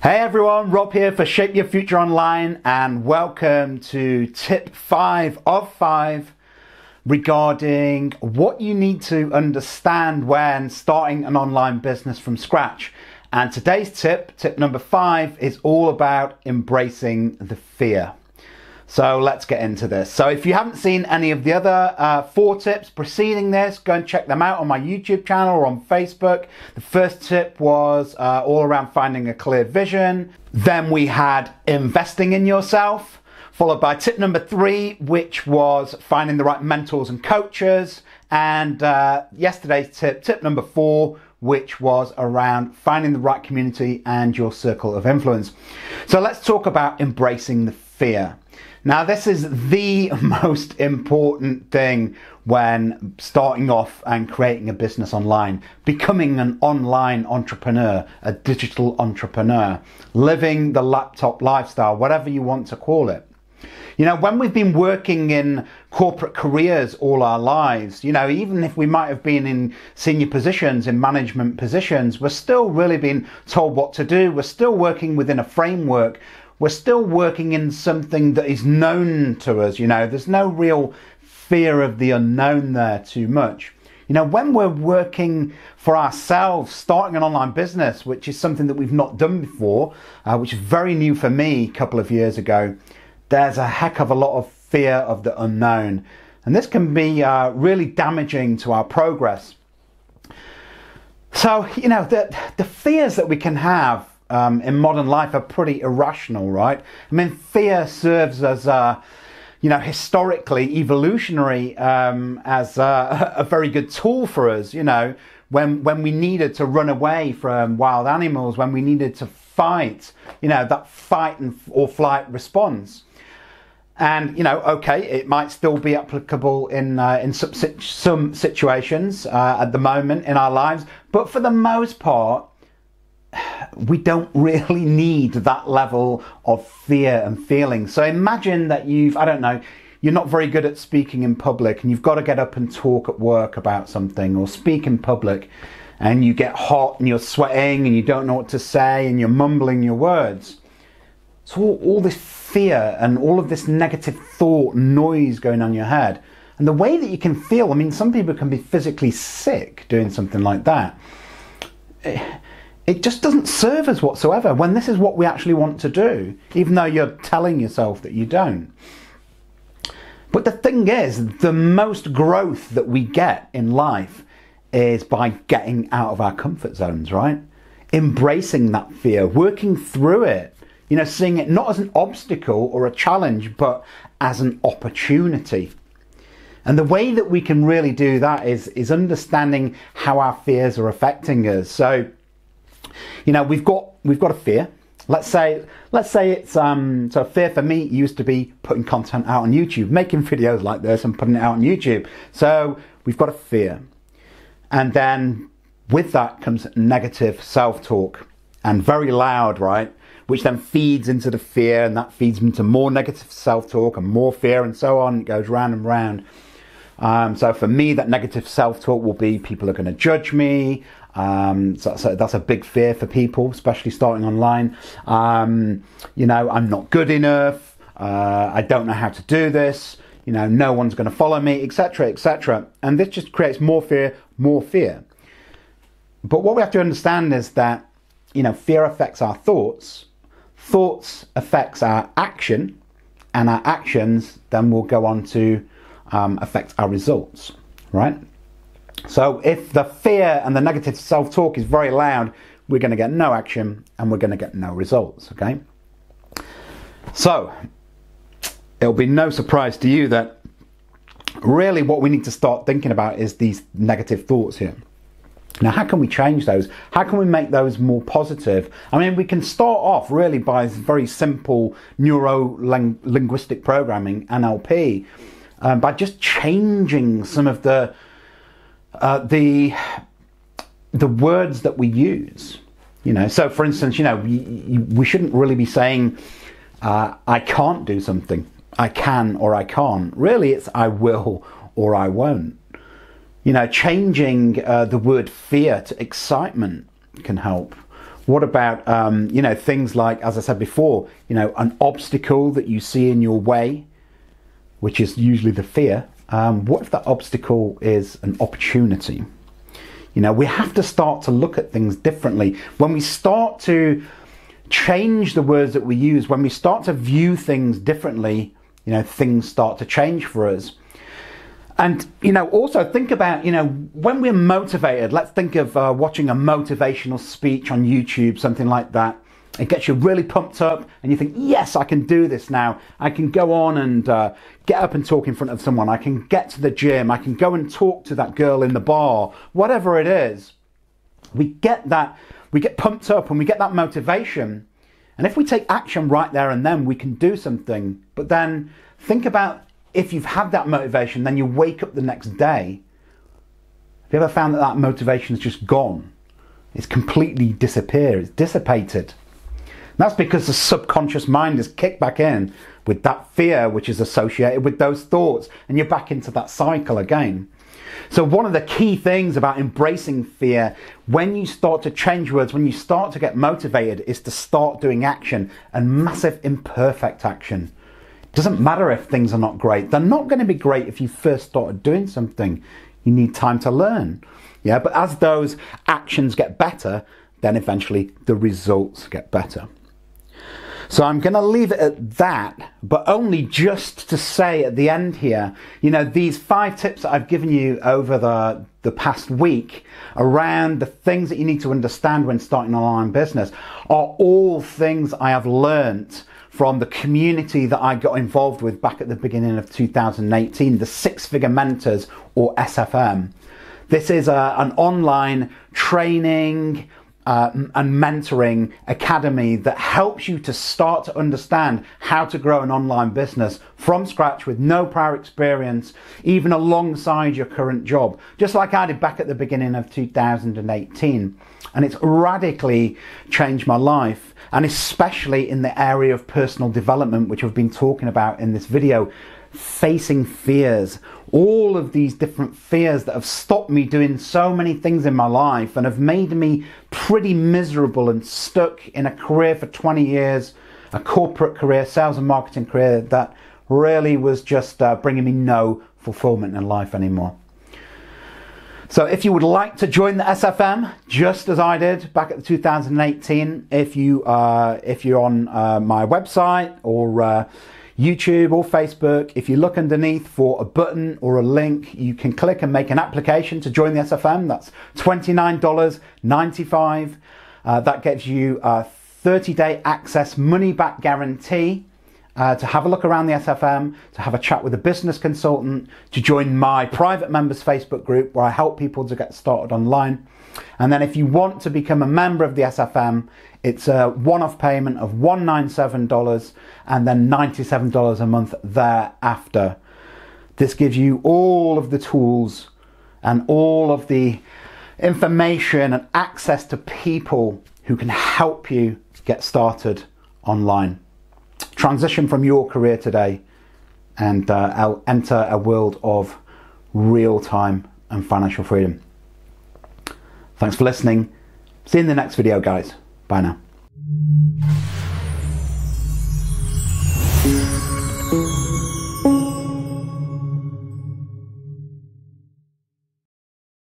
Hey everyone, Rob here for Shape Your Future Online, and welcome to tip 5 of 5 regarding what you need to understand when starting an online business from scratch. And today's tip number 5, is all about embracing the fear. So let's get into this. So if you haven't seen any of the other 4 tips preceding this, go and check them out on my YouTube channel or on Facebook. The first tip was all around finding a clear vision. Then we had investing in yourself, followed by tip number 3, which was finding the right mentors and coaches. And yesterday's tip number 4, which was around finding the right community and your circle of influence. So let's talk about embracing the fear. Now, this is the most important thing when starting off and creating a business online, becoming an online entrepreneur, a digital entrepreneur, living the laptop lifestyle, whatever you want to call it. You know, when we've been working in corporate careers all our lives, you know, even if we might have been in senior positions, in management positions, we're still really being told what to do. We're still working within a framework. We're still working in something that is known to us, you know. There's no real fear of the unknown there too much. You know, when we're working for ourselves, starting an online business, which is something that we've not done before, which is very new for me a couple of years ago, there's a heck of a lot of fear of the unknown. And this can be really damaging to our progress. So, you know, the fears that we can have in modern life are pretty irrational, right? I mean, fear serves as, you know, historically, evolutionary, as a very good tool for us, you know, when we needed to run away from wild animals, when we needed to fight, you know, that fight or flight response. And, you know, okay, it might still be applicable in some situations at the moment in our lives, but for the most part, we don't really need that level of fear and feeling. So imagine that you're not very good at speaking in public and you've got to get up and talk at work about something or speak in public, and you get hot and you're sweating and you don't know what to say and you're mumbling your words. So all this fear and all of this negative thought noise going on in your head. And the way that you can feel, I mean, some people can be physically sick doing something like that. It just doesn't serve us whatsoever when this is what we actually want to do, even though you're telling yourself that you don't. But the thing is, the most growth that we get in life is by getting out of our comfort zones, right? Embracing that fear, working through it, you know, seeing it not as an obstacle or a challenge, but as an opportunity. And the way that we can really do that is understanding how our fears are affecting us. So, you know, we've got a fear. Let's say it's so a fear for me used to be putting content out on YouTube, making videos like this and putting it out on YouTube. So we've got a fear, and then with that comes negative self-talk, and very loud, right? Which then feeds into the fear, and that feeds into more negative self-talk and more fear, and so on. It goes round and round. So for me, that negative self-talk will be people are going to judge me. So that's a big fear for people, especially starting online. You know, I'm not good enough. I don't know how to do this. You know, no one's going to follow me, etc., etc. And this just creates more fear, more fear. But what we have to understand is that, you know, fear affects our thoughts. Thoughts affects our action, and our actions then will go on to affect our results, right? So if the fear and the negative self-talk is very loud, we're going to get no action and we're going to get no results, okay? So it'll be no surprise to you that really what we need to start thinking about is these negative thoughts here. Now, how can we change those? How can we make those more positive? I mean, we can start off really by very simple neuro-linguistic programming, NLP, by just changing some of the words that we use. You know, so for instance, you know, we shouldn't really be saying, I can't do something. I can or I can't. Really, it's I will or I won't. You know, changing the word fear to excitement can help. What about, you know, things like, as I said before, you know, an obstacle that you see in your way, which is usually the fear. What if that obstacle is an opportunity? You know, we have to start to look at things differently. When we start to change the words that we use, when we start to view things differently, you know, things start to change for us. And, you know, also think about, you know, when we're motivated, let's think of watching a motivational speech on YouTube, something like that. It gets you really pumped up and you think, yes, I can do this now. I can go on and get up and talk in front of someone. I can get to the gym. I can go and talk to that girl in the bar, whatever it is. We get that, we get pumped up and we get that motivation. And if we take action right there and then, we can do something. But then think about, if you've had that motivation, then you wake up the next day. Have you ever found that that motivation is just gone? It's completely disappeared, it's dissipated. And that's because the subconscious mind is kicked back in with that fear which is associated with those thoughts, and you're back into that cycle again. So one of the key things about embracing fear, when you start to change words, when you start to get motivated, is to start doing action, and massive imperfect action. Doesn't matter if things are not great. They're not going to be great if you first started doing something. You need time to learn. Yeah, but as those actions get better, then eventually the results get better. So I'm going to leave it at that, but only just to say at the end here, you know, these 5 tips that I've given you over the past week around the things that you need to understand when starting an online business are all things I have learnt from the community that I got involved with back at the beginning of 2018, the 6-Figure Mentors, or SFM. This is an online training and mentoring academy that helps you to start to understand how to grow an online business from scratch with no prior experience, even alongside your current job, just like I did back at the beginning of 2018. And it's radically changed my life, and especially in the area of personal development, which I've been talking about in this video. Facing fears, all of these different fears that have stopped me doing so many things in my life and have made me pretty miserable and stuck in a career for 20 years, a corporate career, sales and marketing career that really was just bringing me no fulfillment in life anymore. So if you would like to join the SFM, just as I did back at 2018, if you're on my website or YouTube or Facebook, if you look underneath for a button or a link, you can click and make an application to join the SFM. That's $29.95. That gives you a 30-day access money-back guarantee to have a look around the SFM, to have a chat with a business consultant, to join my private members Facebook group where I help people to get started online. And then if you want to become a member of the SFM, it's a one-off payment of $197 and then $97 a month thereafter. This gives you all of the tools and all of the information and access to people who can help you get started online. Transition from your career today and enter a world of real time and financial freedom. Thanks for listening. See you in the next video, guys. Bye now.